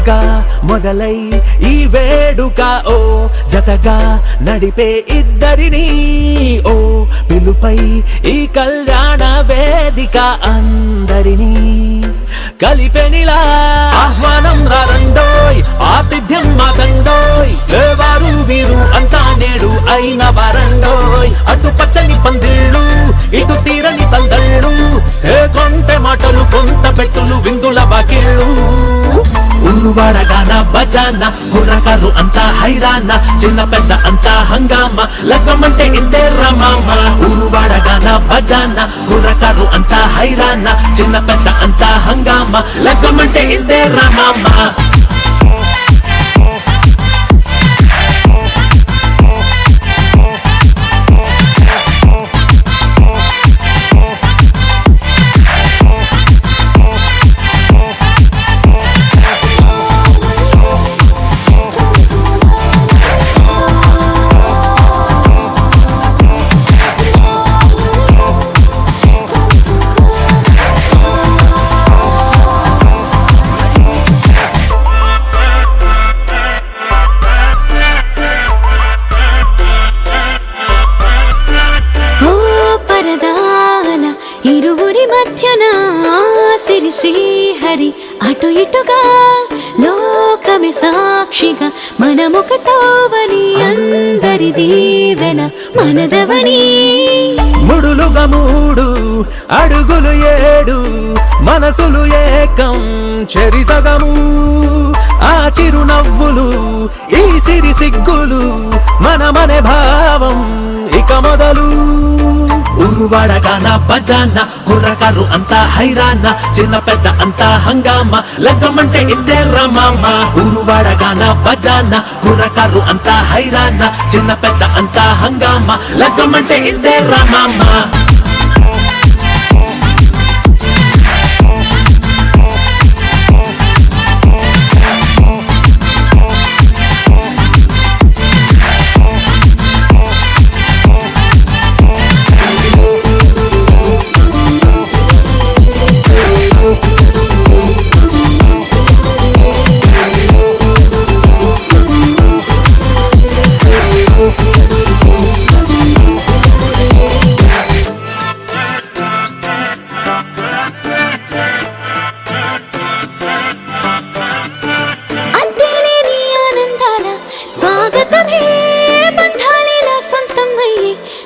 జతగా మొదలై ఈ వేడుక ఓ జతగా నడిపే ఇద్దరిని ఓ పిలుపై ఈ కళ్యాణ వేదిక అందరినీ కలిపెనిలా ఆహ్వానం రారండోయ్ ఆతిథ్యం మాతండోయ్ లేవారు వీరు అంతా నేడు అయిన వారండోయ్ అటు పచ్చని పందిళ్ళు ఇటు తీరని సందళ్ళు ఏ కొంటె మాటలు కొంత పెట్టులు విందుల బాకిళ్ళు ఉరువాడగాన బజాన కుర్రకారు అంతా హైరాన చిన్న పెద్ద అంతా హంగామ లగ్గమంటే ఇంతే రమామ ఉరువాడగాన బజాన కుర్రకారు అంతా హైరాన చిన్న పెద్ద అంతా హంగామ లగ్గమంటే ఇంతే రమామ ఇరువురి మధ్యన సిరి శ్రీహరి అటు ఇటుగా లోకమే సాక్షిగా మనముకటోవని అందరి దీవెన మనదవని ముడులుగా మూడు అడుగులు ఏడు మనసులు ఏకం చెరిసగము ఆ చిరునవ్వులు ఈ సిరి సిగ్గులు మనమనే భావం ఇక మొదలు ఉరువాడగాన బజాన కుర్రకారు అంతా హైరాన చిన్న పెద్ద అంతా హంగామ లగ్గమంటే ఇంతే రమామ ఉరువాడగాన బజాన కుర్రకారు అంతా హైరాన చిన్న పెద్ద అంతా హంగామ లగ్గమంటే ఇంతే రమామ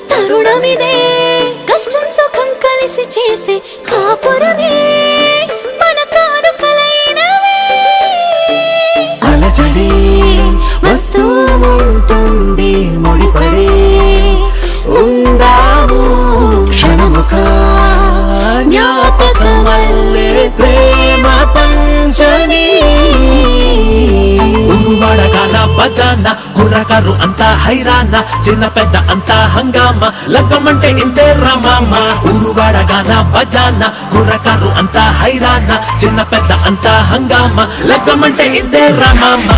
తరుణమిదే కష్టం సుఖం కలిసి చేసే కాపురమే మన కానుకలైనవే అలజడి వస్తూ ఉంటుంది ముడిపడే ఉందాము క్షణముఖ జ్ఞాపకమల్లే ప్రేమ పంచని ఉరువాడగాన బజాన కుర్రకారు అంతా హైరాన చిన్న పెద్ద అంతా హంగామ లగ్గమంటే ఇంతే రమామ ఉరువాడగాన బజాన కుర్రకారు అంతా హైరాన చిన్న పెద్ద అంతా హంగామ లగ్గమంటే ఇంతే రమామ